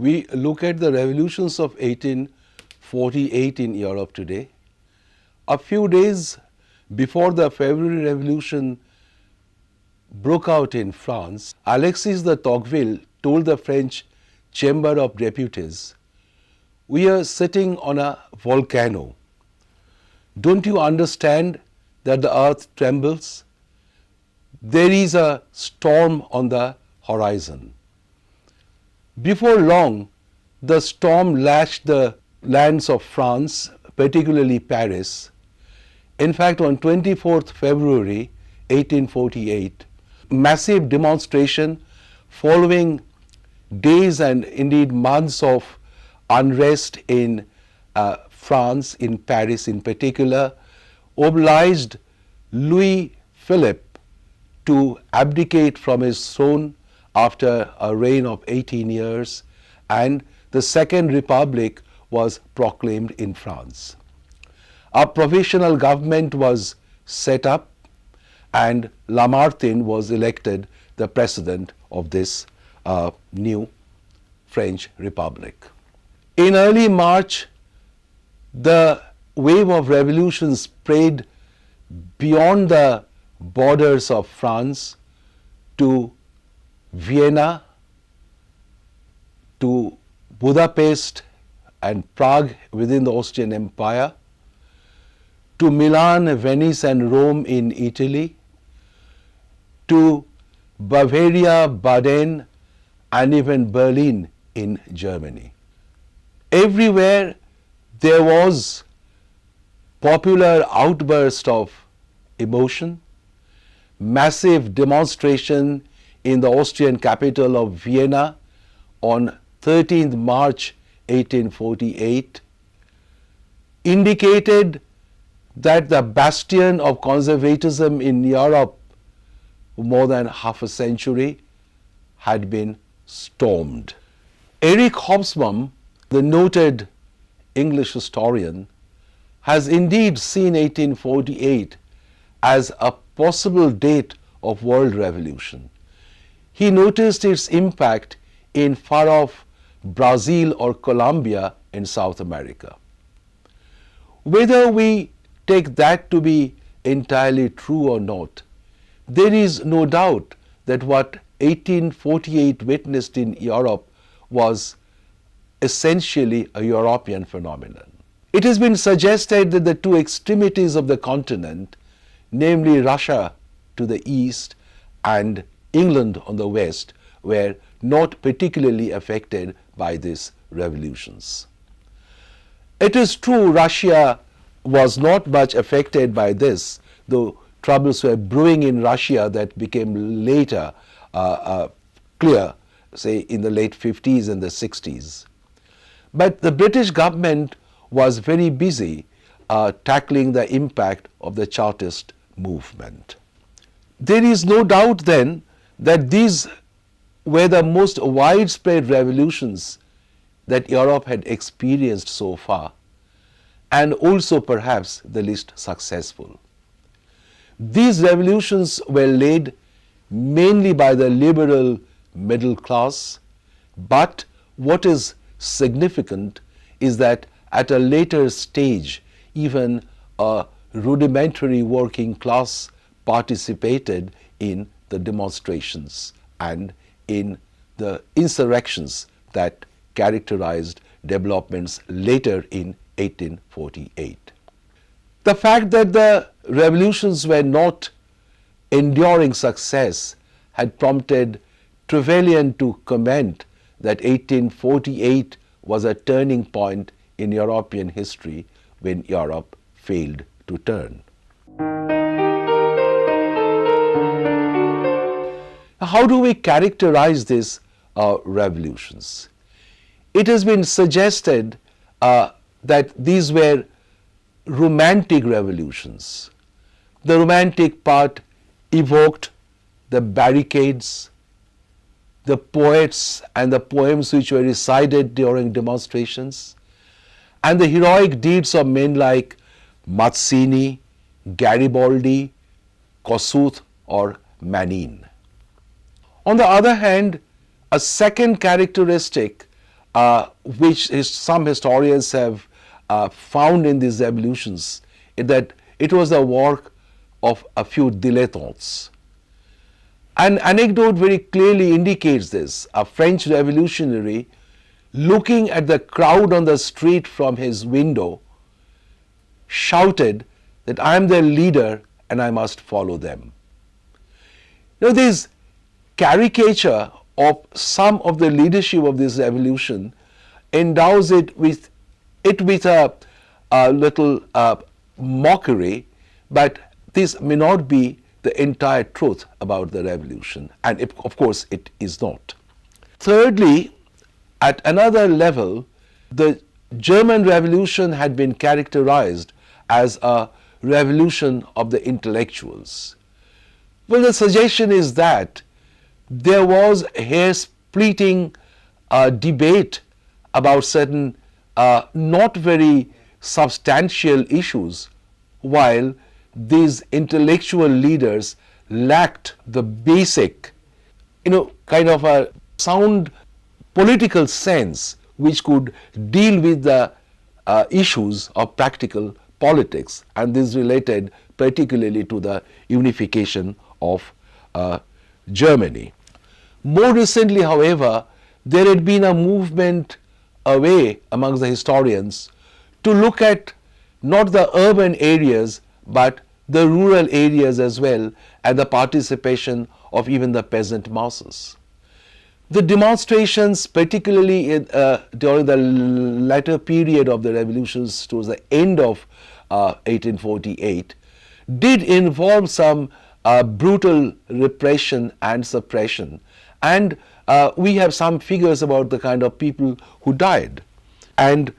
we look at the revolutions of 1848 in Europe today, a few days before the February Revolution broke out in France, Alexis de Tocqueville told the French Chamber of Deputies, "We are sitting on a volcano. Don't you understand that the earth trembles? There is a storm on the horizon." Before long, the storm lashed the lands of France, particularly Paris. In fact, on 24th February 1848, massive demonstration following days and indeed months of unrest in France, in Paris in particular, obliged Louis Philippe to abdicate from his throne after a reign of 18 years, and the Second Republic was proclaimed in France. A provisional government was set up and Lamartine was elected the president of this new French Republic. In early March, the wave of revolution spread beyond the borders of France to Vienna, to Budapest and Prague within the Austrian Empire, to Milan, Venice and Rome in Italy, to Bavaria, Baden and even Berlin in Germany. Everywhere there was popular outburst of emotion, massive demonstration in the Austrian capital of Vienna on 13th March 1848 indicated that the bastion of conservatism in Europe for more than half a century had been stormed. Eric Hobsbawm, the noted English historian, has indeed seen 1848 as a possible date of world revolution. He noticed its impact in far-off Brazil or Colombia in South America. Whether we take that to be entirely true or not, there is no doubt that what 1848 witnessed in Europe was essentially a European phenomenon. It has been suggested that the two extremities of the continent, namely Russia to the east and England on the west, were not particularly affected by these revolutions. It is true Russia was not much affected by this, though troubles were brewing in Russia that became later clear, say in the late 50s and the 60s. But the British government was very busy tackling the impact of the Chartist movement. There is no doubt then that these were the most widespread revolutions that Europe had experienced so far, and also perhaps the least successful. These revolutions were led mainly by the liberal middle class, but what is significant is that at a later stage, even a rudimentary working class participated in the demonstrations and in the insurrections that characterized developments later in 1848. The fact that the revolutions were not enduring success had prompted Trevelyan to comment that 1848 was a turning point in European history when Europe failed to turn. How do we characterize these revolutions? It has been suggested that these were romantic revolutions. The romantic part evoked the barricades, the poets and the poems which were recited during demonstrations, and the heroic deeds of men like Mazzini, Garibaldi, Kossuth or Manin. On the other hand, a second characteristic which some historians have found in these revolutions, that it was the work of a few dilettantes. An anecdote very clearly indicates this. A French revolutionary, looking at the crowd on the street from his window, shouted that I am their leader and I must follow them. Now, this caricature of some of the leadership of this revolution endows it with a little mockery, but this may not be the entire truth about the revolution, and of course it is not. Thirdly, at another level, the German Revolution had been characterized as a revolution of the intellectuals. Well, the suggestion is that there was a hair-splitting debate about certain not very substantial issues, while these intellectual leaders lacked the basic, kind of a sound political sense which could deal with the issues of practical politics, and this related particularly to the unification of Germany. More recently, however, there had been a movement away amongst the historians to look at not the urban areas but the rural areas as well, and the participation of even the peasant masses. The demonstrations, particularly during the latter period of the revolutions towards the end of 1848, did involve some brutal repression and suppression, and we have some figures about the kind of people who died. And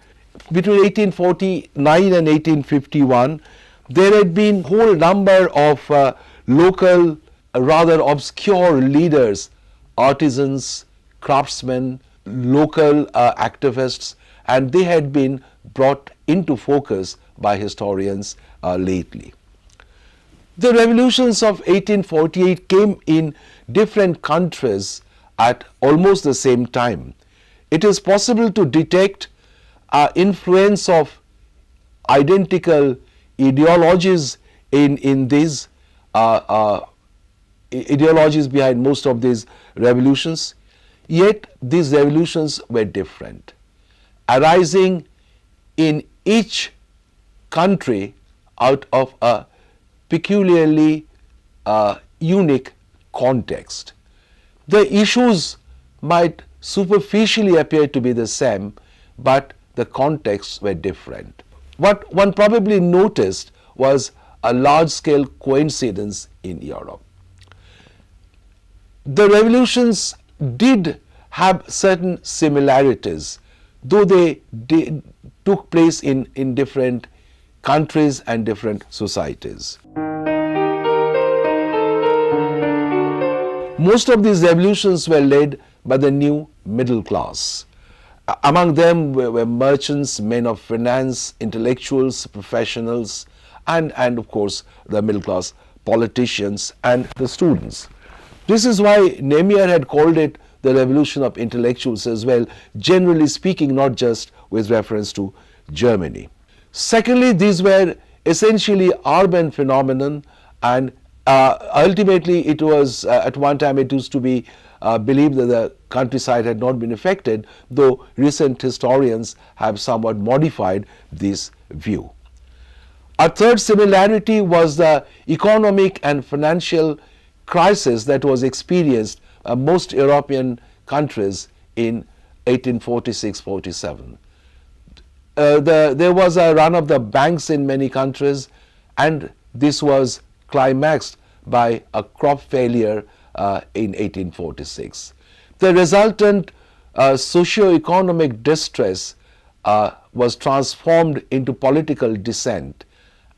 between 1849 and 1851, there had been a whole number of local, rather obscure leaders, artisans, craftsmen, local activists, and they had been brought into focus by historians lately. The revolutions of 1848 came in different countries at almost the same time. It is possible to detect influence of identical ideologies in these ideologies behind most of these revolutions, yet these revolutions were different, arising in each country out of a peculiarly unique context. The issues might superficially appear to be the same, but the contexts were different. What one probably noticed was a large-scale coincidence in Europe. The revolutions did have certain similarities, though they took place in different countries and different societies. Most of these revolutions were led by the new middle class. Among them were merchants, men of finance, intellectuals, professionals, and of course the middle class politicians and the students. This is why Nemier had called it the revolution of intellectuals as well, generally speaking, not just with reference to Germany. Secondly, these were essentially urban phenomenon, and ultimately it was, at one time it used to be believed that the countryside had not been affected, though recent historians have somewhat modified this view. A third similarity was the economic and financial crisis that was experienced most European countries in 1846-47. There was a run of the banks in many countries, and this was climaxed by a crop failure in 1846. The resultant socio-economic distress was transformed into political dissent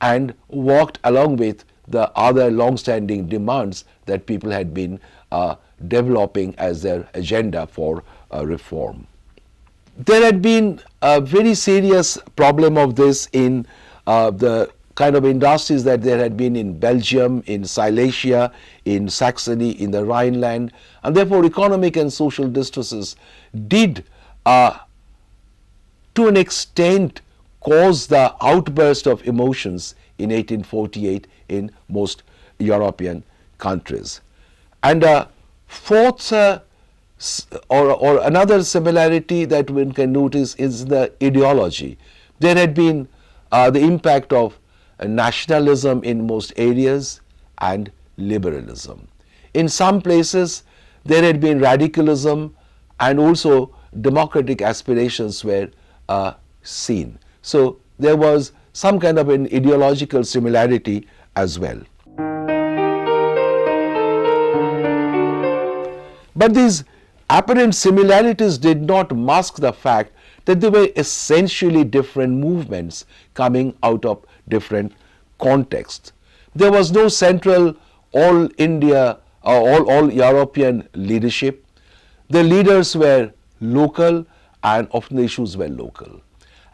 and walked along with the other long-standing demands that people had been developing as their agenda for reform. There had been a very serious problem of this in the kind of industries that there had been in Belgium, in Silesia, in Saxony, in the Rhineland, and therefore economic and social distresses did to an extent caused the outburst of emotions in 1848 in most European countries. And a fourth or another similarity that one can notice is the ideology. There had been the impact of nationalism in most areas and liberalism. In some places there had been radicalism and also democratic aspirations were seen. So there was some kind of an ideological similarity as well. But these apparent similarities did not mask the fact that there were essentially different movements coming out of different contexts. There was no central all India or all European leadership. The leaders were local and often the issues were local.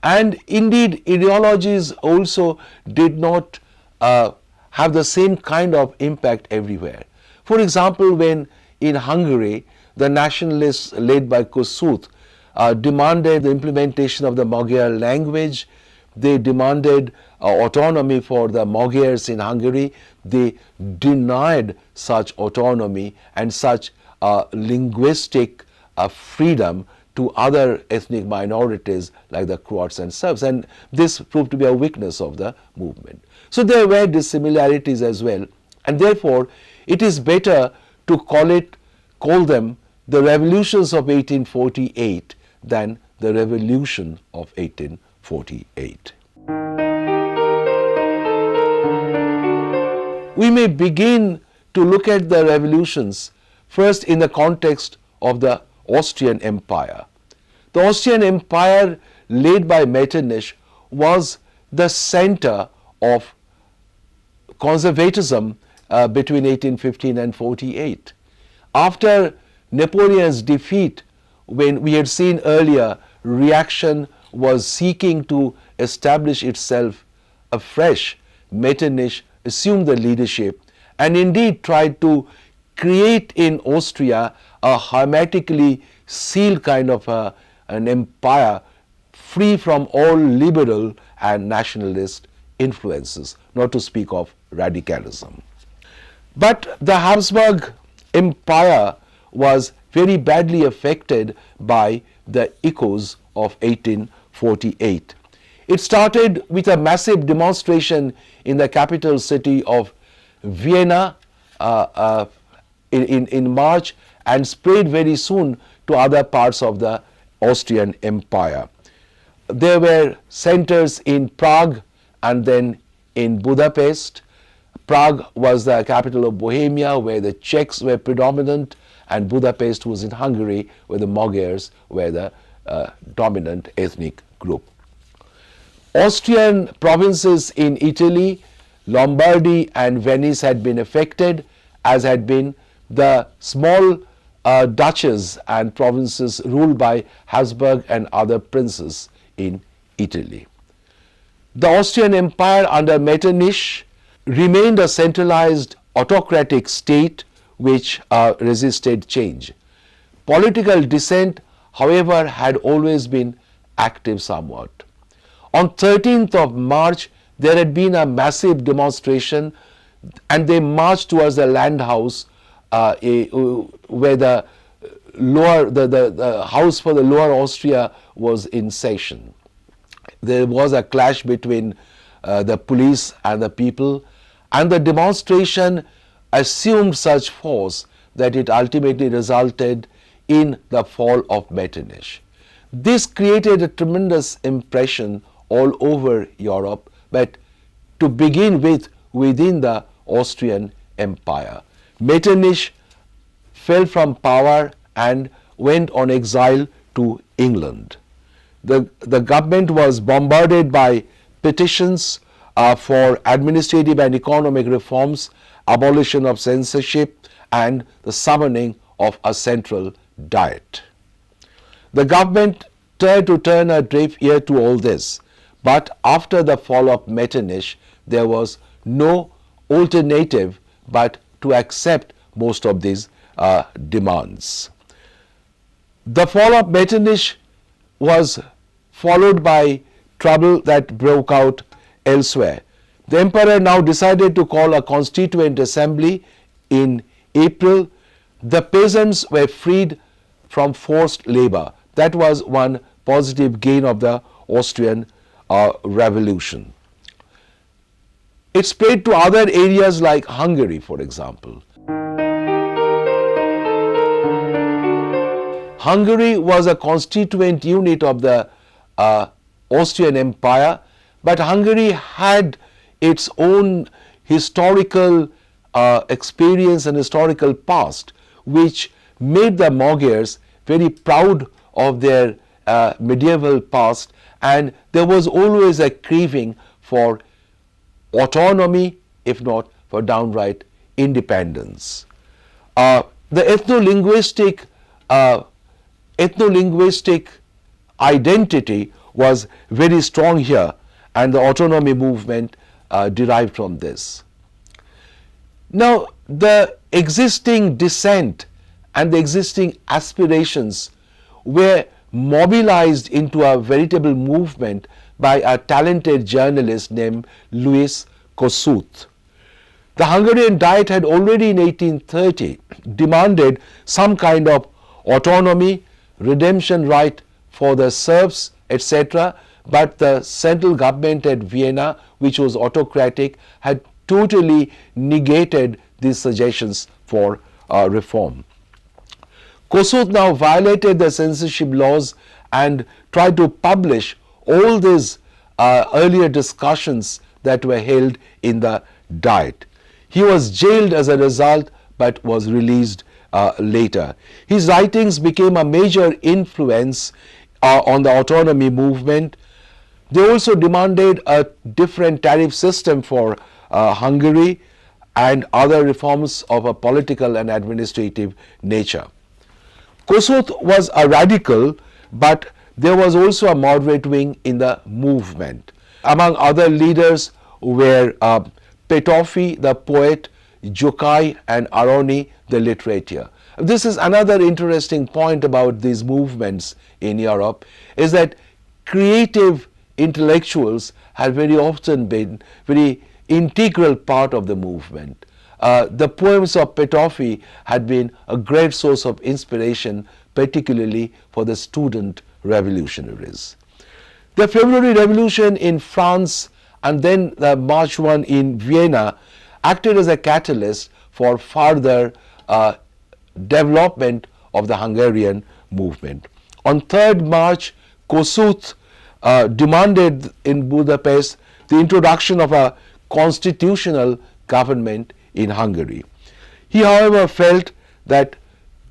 And indeed ideologies also did not have the same kind of impact everywhere. For example, when in Hungary the nationalists led by Kossuth demanded the implementation of the Magyar language, they demanded autonomy for the Magyars in Hungary, they denied such autonomy and such linguistic freedom to other ethnic minorities like the Croats and Serbs, and this proved to be a weakness of the movement. So there were dissimilarities as well, and therefore it is better to call them the revolutions of 1848 than the revolution of 1848. We may begin to look at the revolutions first in the context of the Austrian Empire. The Austrian Empire led by Metternich was the center of conservatism between 1815 and 48. After Napoleon's defeat, when we had seen earlier, reaction was seeking to establish itself afresh, Metternich assumed the leadership and indeed tried to create in Austria a hermetically sealed kind of an empire free from all liberal and nationalist influences, not to speak of radicalism. But the Habsburg Empire was very badly affected by the echoes of 1848. It started with a massive demonstration in the capital city of Vienna in March and spread very soon to other parts of the Austrian Empire. There were centers in Prague and then in Budapest. Prague was the capital of Bohemia, where the Czechs were predominant, and Budapest was in Hungary, where the Magyars were the dominant ethnic group. Austrian provinces in Italy, Lombardy and Venice had been affected, as had been the small duchies and provinces ruled by Habsburg and other princes in Italy. The Austrian Empire under Metternich remained a centralized autocratic state which resisted change. Political dissent, however, had always been active somewhat. On 13th of March, there had been a massive demonstration and they marched towards the land house where the house for the Lower Austria was in session. There was a clash between the police and the people, and the demonstration assumed such force that it ultimately resulted in the fall of Metternich. This created a tremendous impression all over Europe, but to begin with, within the Austrian Empire. Metternich fell from power and went on exile to England. The government was bombarded by petitions for administrative and economic reforms, abolition of censorship, and the summoning of a central diet. The government tried to turn a deaf ear to all this, but after the fall of Metternich, there was no alternative but to accept most of these demands. The fall of Metternich was followed by trouble that broke out elsewhere. The emperor now decided to call a constituent assembly in April. The peasants were freed from forced labor. That was one positive gain of the Austrian Revolution. It spread to other areas like Hungary, for example. Hungary was a constituent unit of the Austrian Empire, but Hungary had its own historical experience and historical past, which made the Magyars very proud of their medieval past, and there was always a craving for autonomy, if not for downright independence. The ethno-linguistic identity was very strong here, and the autonomy movement derived from this. Now, the existing dissent and the existing aspirations were mobilized into a veritable movement by a talented journalist named Louis Kossuth. The Hungarian Diet had already in 1830 demanded some kind of autonomy, redemption right for the serfs, etc., but the central government at Vienna, which was autocratic, had totally negated these suggestions for reform. Kossuth now violated the censorship laws and tried to publish all these earlier discussions that were held in the Diet. He was jailed as a result, but was released later. His writings became a major influence on the autonomy movement. They also demanded a different tariff system for Hungary and other reforms of a political and administrative nature. Kossuth was a radical, but there was also a moderate wing in the movement. Among other leaders were Petőfi, the poet, Jokai, and Aroni, the literature. This is another interesting point about these movements in Europe, is that creative intellectuals have very often been very integral part of the movement. The poems of Petőfi had been a great source of inspiration, particularly for the student revolutionaries. The February Revolution in France and then the March one in Vienna acted as a catalyst for further development of the Hungarian movement. On 3rd March, Kossuth demanded in Budapest the introduction of a constitutional government in Hungary. He, however, felt that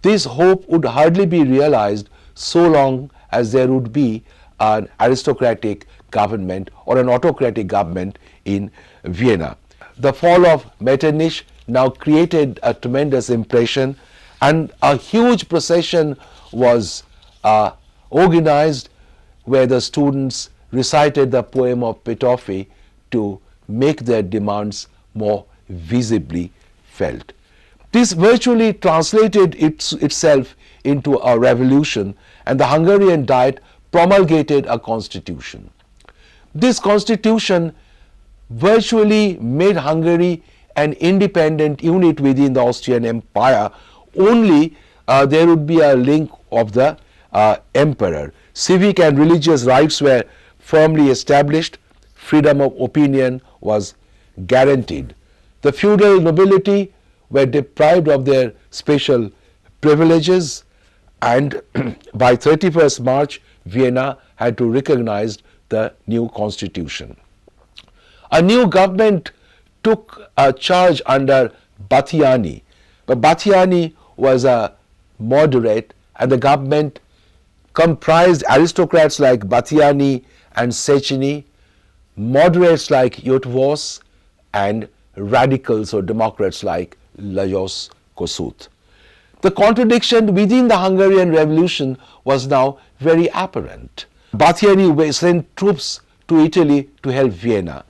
this hope would hardly be realized so long as there would be an aristocratic government or an autocratic government in Vienna. The fall of Metternich now created a tremendous impression, and a huge procession was organized where the students recited the poem of Petőfi to make their demands more visibly felt. This virtually translated itself into a revolution, and the Hungarian Diet promulgated a constitution. This constitution virtually made Hungary an independent unit within the Austrian Empire. Only there would be a link of the emperor. Civic and religious rights were firmly established. Freedom of opinion was guaranteed. The feudal nobility were deprived of their special privileges, and by 31st March, Vienna had to recognize the new constitution. A new government took charge under Batthyány. But Batthyány was a moderate, and the government comprised aristocrats like Batthyány and Széchenyi, moderates like Eötvös, and radicals or democrats like Lajos Kossuth. The contradiction within the Hungarian Revolution was now very apparent. Batthyány sent troops to Italy to help Vienna.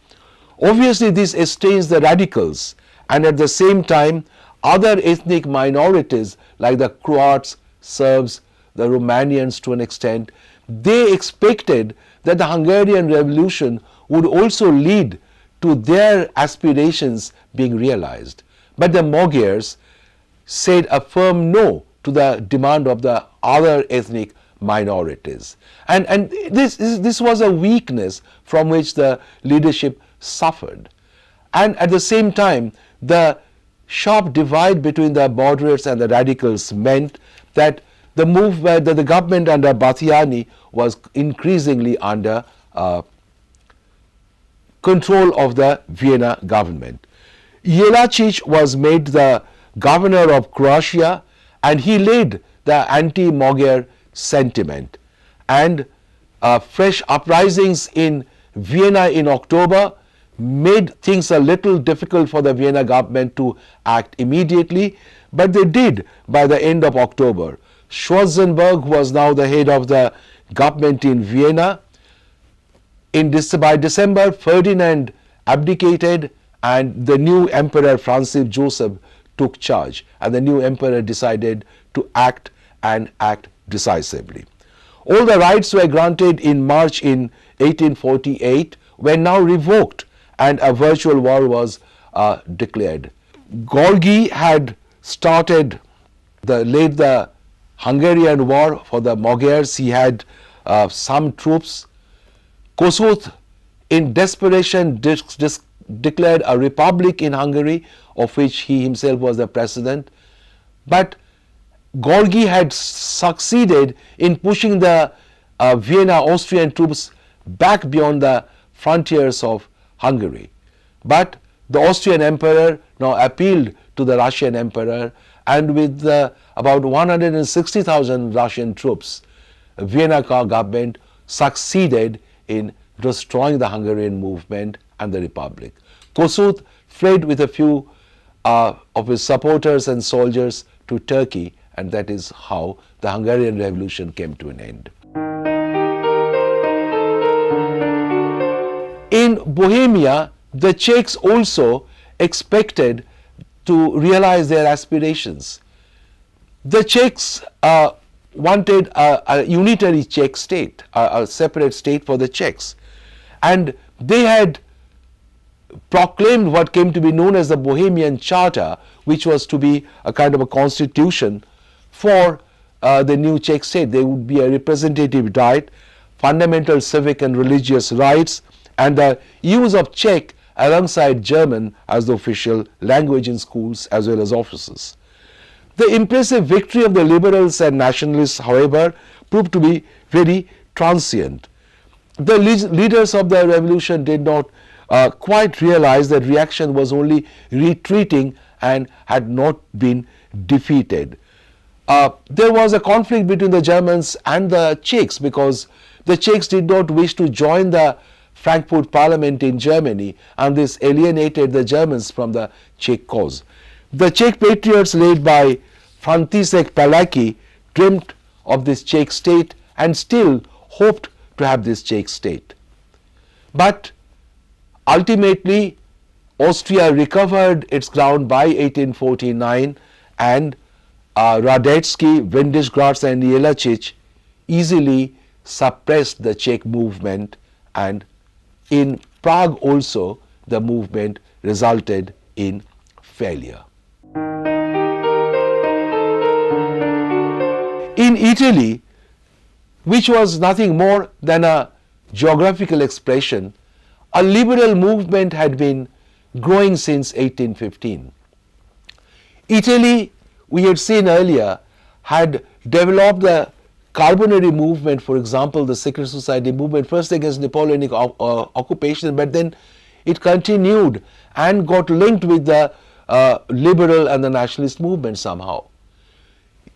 Obviously, this estranged the radicals, and at the same time, other ethnic minorities like the Croats, Serbs, the Romanians to an extent they expected that the Hungarian Revolution would also lead to their aspirations being realized. But the Magyars said a firm no to the demand of the other ethnic minorities. And this was a weakness from which the leadership suffered. And at the same time, the sharp divide between the moderates and the radicals meant that the government under Batthyány was increasingly under control of the Vienna government. Jelačić was made the governor of Croatia, and he led the anti-Magyar sentiment. And fresh uprisings in Vienna in October made things a little difficult for the Vienna government to act immediately, but they did by the end of October. Schwarzenberg was now the head of the government in Vienna. By December, Ferdinand abdicated and the new emperor Francis Joseph took charge, and the new emperor decided to act and act decisively. All the rights were granted in March in 1848 were now revoked, and a virtual war was declared. Gorgi had led the Hungarian war for the Magyars. He had some troops. Kossuth, in desperation, declared a republic in Hungary, of which he himself was the president. But Gorgi had succeeded in pushing the Vienna Austrian troops back beyond the frontiers of Hungary. But the Austrian emperor now appealed to the Russian emperor, and with about 160,000 Russian troops, the Vienna government succeeded in destroying the Hungarian movement and the republic. Kossuth fled with a few of his supporters and soldiers to Turkey, and that is how the Hungarian Revolution came to an end. In Bohemia, the Czechs also expected to realize their aspirations. The Czechs wanted a unitary Czech state, a separate state for the Czechs. And they had proclaimed what came to be known as the Bohemian Charter, which was to be a kind of a constitution for the new Czech state. There would be a representative diet, fundamental civic and religious rights, and the use of Czech alongside German as the official language in schools as well as offices. The impressive victory of the liberals and nationalists, however, proved to be very transient. The leaders of the revolution did not quite realize that reaction was only retreating and had not been defeated. There was a conflict between the Germans and the Czechs because the Czechs did not wish to join the Frankfurt Parliament in Germany, and this alienated the Germans from the Czech cause. The Czech patriots led by František Palacký dreamt of this Czech state and still hoped to have this Czech state. But ultimately, Austria recovered its ground by 1849, and Radetzky, Windischgratz and Jelačić easily suppressed the Czech movement, and in Prague also the movement resulted in failure. In Italy, which was nothing more than a geographical expression, a liberal movement had been growing since 1815. Italy, we had seen earlier, had developed the Carbonary movement, for example, the secret society movement, first against Napoleonic occupation, but then it continued and got linked with the liberal and the nationalist movement somehow.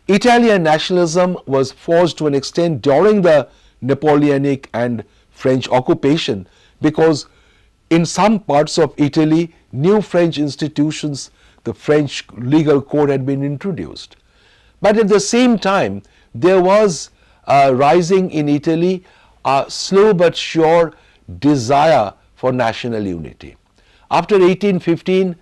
Italian nationalism was forged to an extent during the Napoleonic and French occupation, because in some parts of Italy, new French institutions, the French legal code had been introduced. But at the same time, there was rising in Italy a slow but sure desire for national unity. After 1815,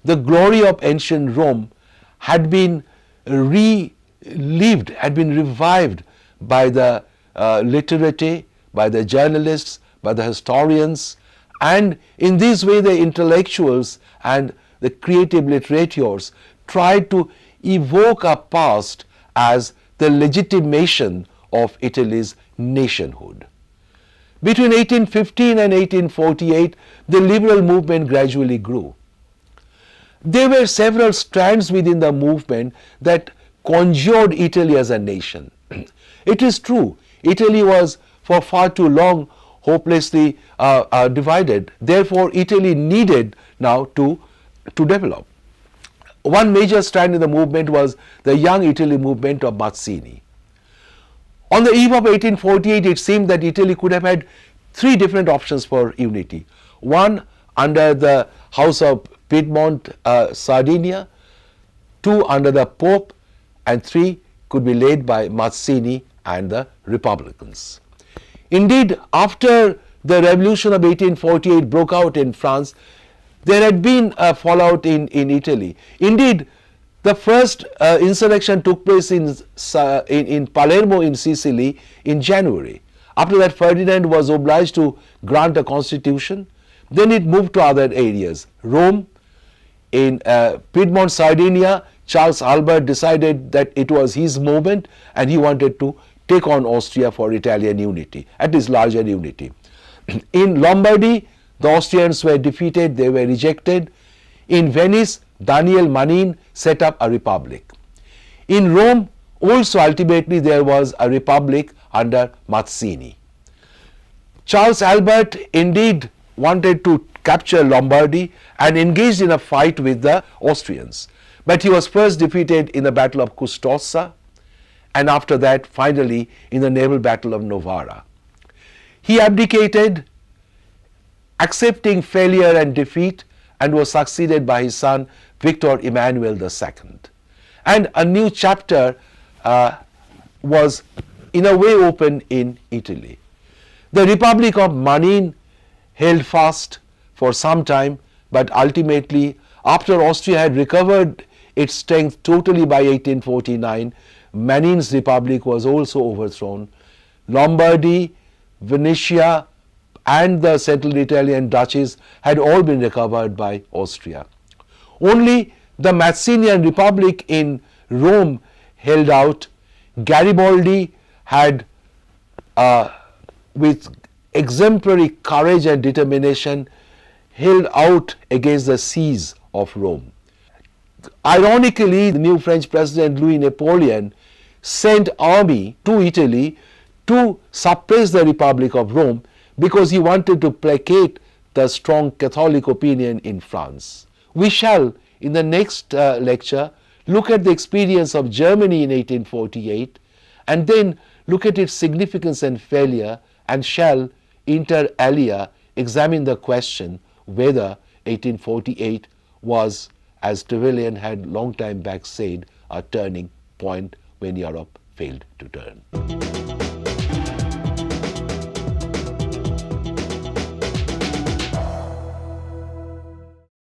the glory of ancient Rome had been relived, had been revived by the literati, by the journalists, by the historians, and in this way the intellectuals and the creative literatures tried to evoke a past as the legitimation of Italy's nationhood. Between 1815 and 1848, the liberal movement gradually grew. There were several strands within the movement that conjured Italy as a nation. It is true, Italy was for far too long hopelessly divided. Therefore, Italy needed now to develop. One major strand in the movement was the Young Italy movement of Mazzini. On the eve of 1848, it seemed that Italy could have had three different options for unity. One under the House of Piedmont, Sardinia, two under the Pope, and three could be led by Mazzini and the Republicans. Indeed, after the revolution of 1848 broke out in France, there had been a fallout in Italy. Indeed, the first insurrection took place in Palermo in Sicily in January. After that, Ferdinand was obliged to grant a constitution. Then it moved to other areas. Rome, in Piedmont, Sardinia, Charles Albert decided that it was his moment and he wanted to take on Austria for Italian unity, at least larger unity. In Lombardy, the Austrians were defeated, they were rejected. In Venice, Daniel Manin set up a republic. In Rome, also ultimately there was a republic under Mazzini. Charles Albert indeed wanted to capture Lombardy and engaged in a fight with the Austrians. But he was first defeated in the Battle of Custoza, and after that, finally, in the naval battle of Novara. He abdicated, accepting failure and defeat, and was succeeded by his son Victor Emmanuel II. And a new chapter was in a way opened in Italy. The Republic of Manin held fast for some time, but ultimately, after Austria had recovered its strength totally by 1849, Manin's republic was also overthrown. Lombardy, Venetia, and the central Italian duchies had all been recovered by Austria. Only the Mazzinian Republic in Rome held out. Garibaldi had, with exemplary courage and determination, held out against the siege of Rome. Ironically, the new French president Louis Napoleon sent army to Italy to suppress the Republic of Rome because he wanted to placate the strong Catholic opinion in France. We shall, in the next lecture, look at the experience of Germany in 1848 and then look at its significance and failure, and shall, inter alia, examine the question whether 1848 was, as Trevelyan had long time back said, a turning point when Europe failed to turn.